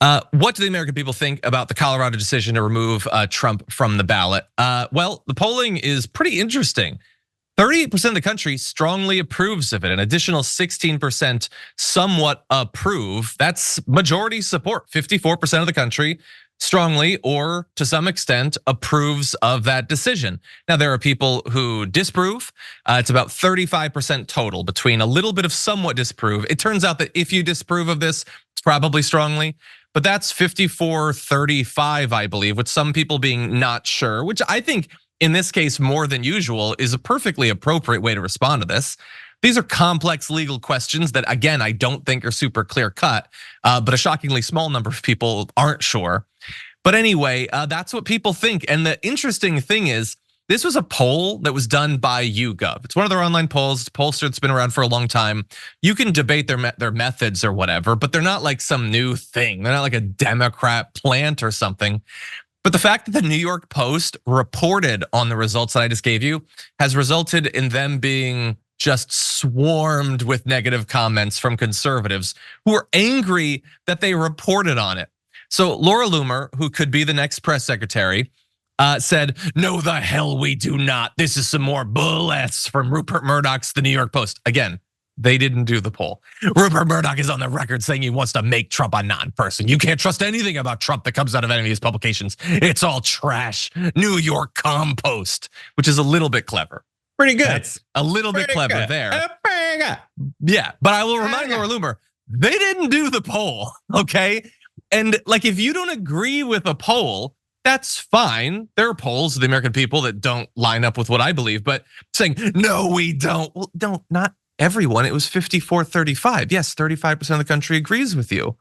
What do the American people think about the Colorado decision to remove Trump from the ballot? Well, the polling is pretty interesting. 38% of the country strongly approves of it. An additional 16% somewhat approve. That's majority support. 54% of the country strongly or to some extent approves of that decision. Now, there are people who disapprove. It's about 35% total between a little bit of somewhat disapprove. It turns out that if you disapprove of this, it's probably strongly. But that's 54-35, I believe, with some people being not sure, which I think in this case more than usual is a perfectly appropriate way to respond to this. These are complex legal questions that, again, I don't think are super clear cut, but a shockingly small number of people aren't sure. But anyway, that's what people think. And the interesting thing is, this was a poll that was done by YouGov. It's one of their online polls. It's a pollster that's been around for a long time. You can debate their methods or whatever, but they're not like some new thing. They're not like a Democrat plant or something. But the fact that the New York Post reported on the results that I just gave you has resulted in them being just swarmed with negative comments from conservatives who are angry that they reported on it. So Laura Loomer, who could be the next press secretary, said, "No, the hell we do not. This is some more BS from Rupert Murdoch's The New York Post." Again, they didn't do the poll. Rupert Murdoch is on the record saying he wants to make Trump a non-person. You can't trust anything about Trump that comes out of any of these publications. It's all trash. New York Compost, which is a little bit clever. Pretty good. That's a little bit clever there. Yeah, but I will remind Laura Loomer, they didn't do the poll, okay? And like, if you don't agree with a poll, that's fine. There are polls of the American people that don't line up with what I believe, but saying, no, we don't. Well, not everyone. It was 54-35. Yes, 35% of the country agrees with you.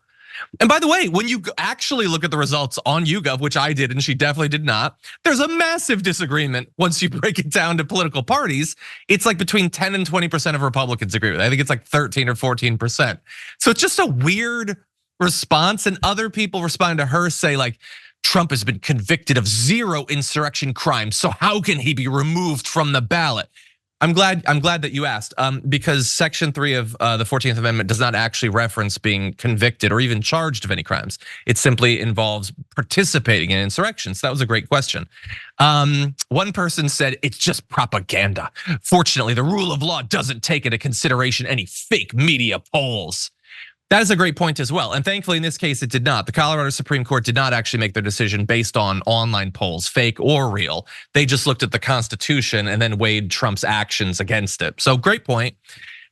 And by the way, when you actually look at the results on YouGov, which I did and she definitely did not, there's a massive disagreement once you break it down to political parties. It's like between 10 and 20% of Republicans agree with it. I think it's like 13 or 14%. So it's just a weird response, and other people respond to her say like, Trump has been convicted of 0 insurrection crimes, so how can he be removed from the ballot? I'm glad that you asked, because Section 3 of the 14th Amendment does not actually reference being convicted or even charged of any crimes. It simply involves participating in insurrections. That was a great question. One person said it's just propaganda. Fortunately, the rule of law doesn't take into consideration any fake media polls. That is a great point as well. And thankfully in this case, it did not. The Colorado Supreme Court did not actually make their decision based on online polls, fake or real. They just looked at the Constitution and then weighed Trump's actions against it. So great point.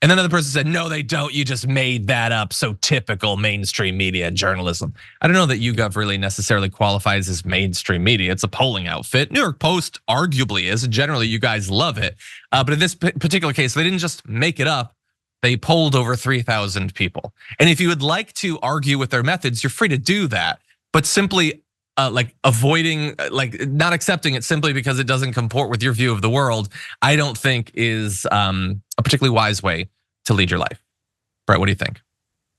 And then another person said, no, they don't. You just made that up. So typical mainstream media and journalism. I don't know that YouGov really necessarily qualifies as mainstream media. It's a polling outfit. New York Post arguably is. Generally, you guys love it. But in this particular case, they didn't just make it up. They polled over 3,000 people. And if you would like to argue with their methods, you're free to do that. But simply like avoiding, like not accepting it simply because it doesn't comport with your view of the world, I don't think is a particularly wise way to lead your life. Brett, what do you think?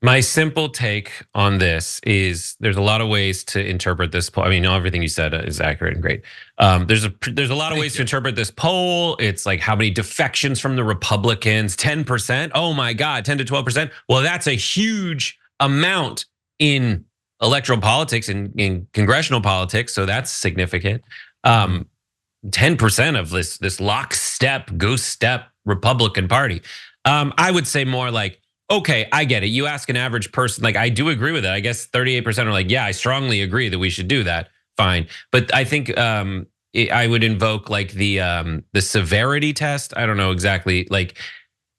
My simple take on this is there's a lot of ways to interpret this poll. I mean, everything you said is accurate and great. There's a lot of ways to interpret this poll. It's like how many defections from the Republicans, 10%. Oh my God, 10 to 12%. Well, that's a huge amount in electoral politics and in congressional politics. So that's significant. 10% of this lockstep, ghost step Republican Party. I would say more like, okay, I get it. You ask an average person, like I do agree with it. I guess 38% are like, yeah, I strongly agree that we should do that. Fine, but I think I would invoke like the severity test. I don't know exactly. Like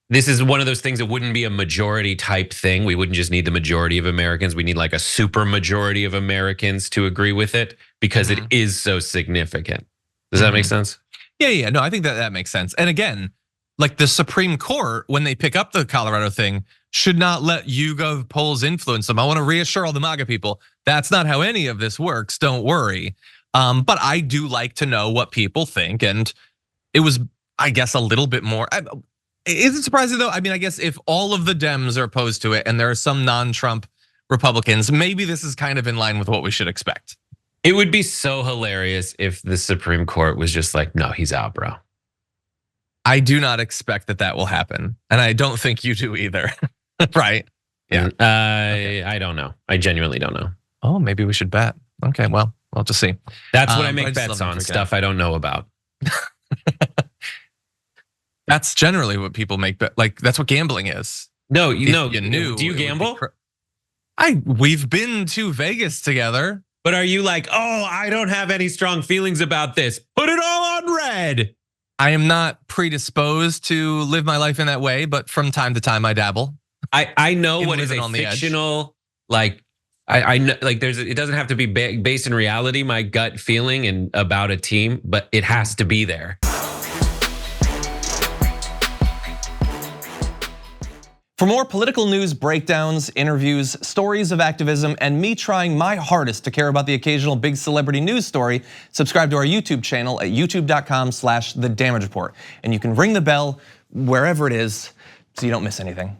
this is one of those things that wouldn't be a majority type thing. We wouldn't just need the majority of Americans. We need like a super majority of Americans to agree with it because it is so significant. Does that make sense? Yeah. No, I think that makes sense. And again, like the Supreme Court, when they pick up the Colorado thing, should not let YouGov polls influence them. I want to reassure all the MAGA people, that's not how any of this works, don't worry. But I do like to know what people think. And it was, I guess, a little bit more. Is it surprising though? I mean, I guess if all of the Dems are opposed to it and there are some non-Trump Republicans, maybe this is kind of in line with what we should expect. It would be so hilarious if the Supreme Court was just like, no, he's out, bro. I do not expect that will happen. And I don't think you do either, right? Yeah, okay. I don't know. I genuinely don't know. Oh, maybe we should bet. Okay, well, we'll just see. That's what I make bets on, stuff I don't know about. That's generally what people make, like that's what gambling is. No, you knew. Do you gamble? We've been to Vegas together. But are you like, oh, I don't have any strong feelings about this. Put it all on red. I am not predisposed to live my life in that way, but from time to time I dabble. I know what is a fictional, like, I know, like it doesn't have to be based in reality, my gut feeling and about a team, but it has to be there. For more political news breakdowns, interviews, stories of activism, and me trying my hardest to care about the occasional big celebrity news story, subscribe to our YouTube channel at youtube.com/The Damage Report. And you can ring the bell wherever it is so you don't miss anything.